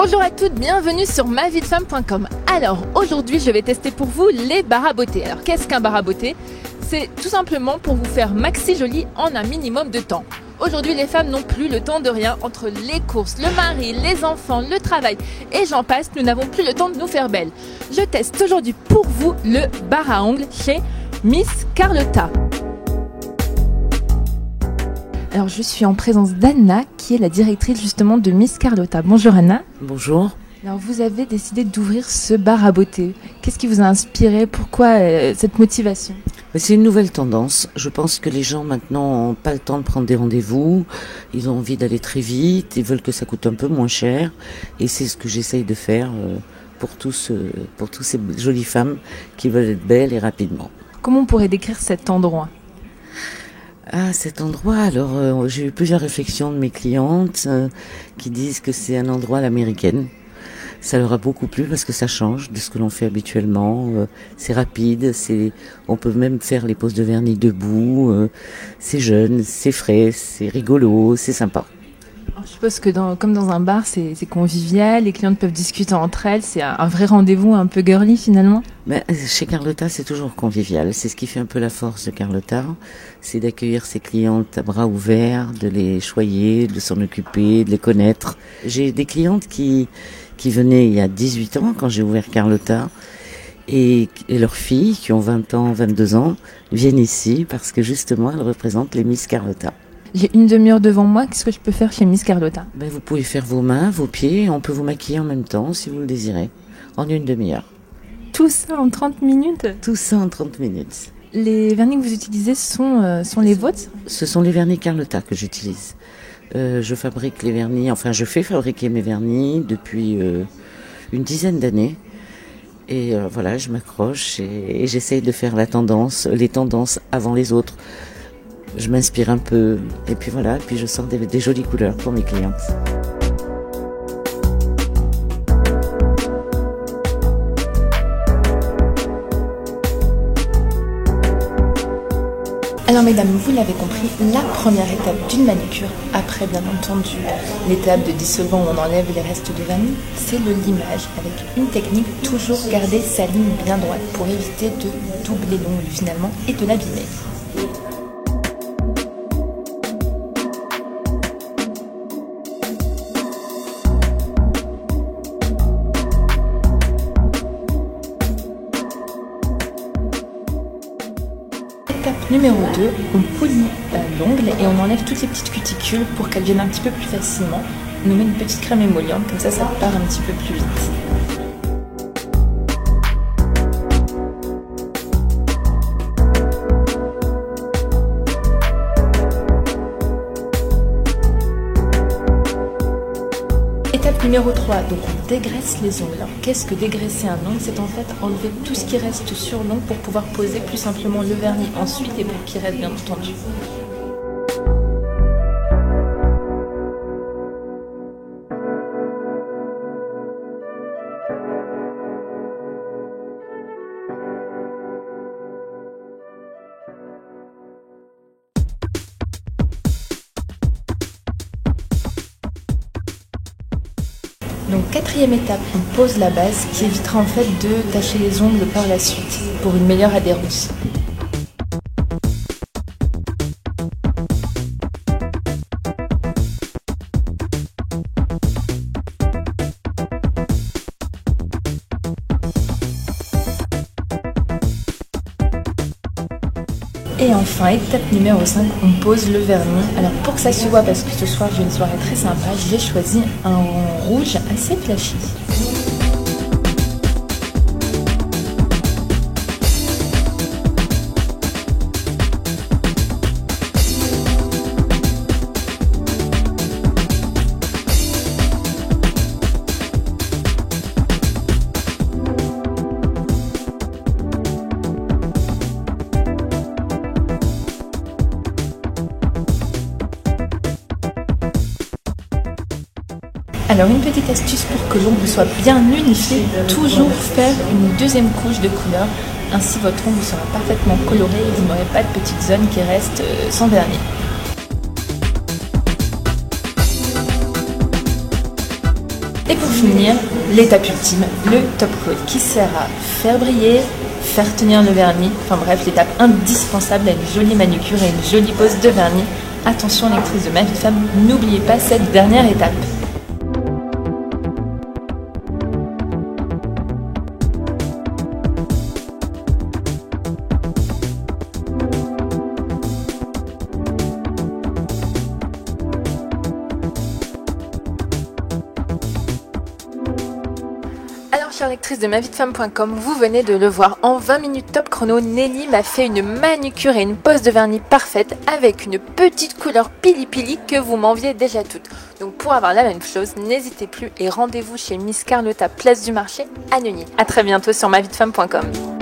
Bonjour à toutes, bienvenue sur maviedefemme.com. Alors aujourd'hui je vais tester pour vous les barres à beauté. Alors qu'est-ce qu'un bar à beauté? C'est tout simplement pour vous faire maxi jolie en un minimum de temps. Aujourd'hui les femmes n'ont plus le temps de rien entre les courses, le mari, les enfants, le travail et j'en passe, nous n'avons plus le temps de nous faire belles. Je teste aujourd'hui pour vous le bar à ongles chez Miss Carlotta. Alors je suis en présence d'Anna qui est la directrice justement de Miss Carlotta. Bonjour Anna. Bonjour. Alors vous avez décidé d'ouvrir ce bar à beauté. Qu'est-ce qui vous a inspiré? Pourquoi cette motivation? C'est une nouvelle tendance. Je pense que les gens maintenant n'ont pas le temps de prendre des rendez-vous. Ils ont envie d'aller très vite. Ils veulent que ça coûte un peu moins cher. Et c'est ce que j'essaye de faire pour toutes ces jolies femmes qui veulent être belles et rapidement. Comment on pourrait décrire cet endroit? Ah, cet endroit, alors j'ai eu plusieurs réflexions de mes clientes qui disent que c'est un endroit à l'américaine. Ça leur a beaucoup plu parce que ça change de ce que l'on fait habituellement. C'est rapide, on peut même faire les poses de vernis debout. C'est jeune, c'est frais, c'est rigolo, c'est sympa. Alors, je suppose que comme dans un bar, c'est convivial, les clientes peuvent discuter entre elles, c'est un vrai rendez-vous un peu girly finalement. Mais chez Carlotta, c'est toujours convivial. C'est ce qui fait un peu la force de Carlotta. C'est d'accueillir ses clientes à bras ouverts, de les choyer, de s'en occuper, de les connaître. J'ai des clientes qui venaient il y a 18 ans quand j'ai ouvert Carlotta et leurs filles qui ont 20 ans, 22 ans viennent ici parce que justement elles représentent les Miss Carlotta. J'ai une demi-heure devant moi, qu'est-ce que je peux faire chez Miss Carlotta? Vous pouvez faire vos mains, vos pieds, on peut vous maquiller en même temps si vous le désirez, en une demi-heure. Tout ça en 30 minutes? Tout ça en 30 minutes. Les vernis que vous utilisez sont les vôtres? Ce sont les vernis Carlotta que j'utilise. Je fabrique les vernis, je fais fabriquer mes vernis depuis une dizaine d'années. Et voilà, je m'accroche et j'essaye de faire les tendances avant les autres. Je m'inspire un peu et puis voilà, puis je sors des jolies couleurs pour mes clientes. Alors mesdames, vous l'avez compris, la première étape d'une manucure, après bien entendu l'étape de dissolvant où on enlève les restes de vernis, c'est le limage avec une technique, toujours garder sa ligne bien droite pour éviter de doubler l'ongle finalement et de l'abîmer. Étape numéro 2, on polit l'ongle et on enlève toutes les petites cuticules pour qu'elles viennent un petit peu plus facilement. On nous met une petite crème émolliente, comme ça part un petit peu plus vite. Étape numéro 3, donc on dégraisse les ongles. Alors, qu'est-ce que dégraisser un ongle? C'est en fait enlever tout ce qui reste sur l'ongle pour pouvoir poser plus simplement le vernis ensuite et pour qu'il reste bien entendu. Donc quatrième étape, on pose la base qui évitera en fait de tacher les ongles par la suite pour une meilleure adhérence. Et enfin, étape numéro 5, on pose le vernis. Alors pour que ça se voit, parce que ce soir j'ai une soirée très sympa, j'ai choisi un rouge assez flashy. Alors une petite astuce pour que l'ongle soit bien unifié, toujours faire une deuxième couche de couleur, ainsi votre ongle sera parfaitement coloré et vous n'aurez pas de petites zones qui restent sans vernis. Et pour finir, l'étape ultime, le top coat qui sert à faire briller, faire tenir le vernis. Enfin bref, l'étape indispensable à une jolie manucure et une jolie pose de vernis. Attention lectrice de Ma Vie de Femme, n'oubliez pas cette dernière étape. Alors, chère lectrice de maviedefemme.com, vous venez de le voir, en 20 minutes top chrono, Nelly m'a fait une manucure et une pose de vernis parfaite avec une petite couleur pili-pili que vous m'enviez déjà toutes. Donc pour avoir la même chose, n'hésitez plus et rendez-vous chez Miss Carlotta, place du marché à Neuilly. A très bientôt sur maviedefemme.com.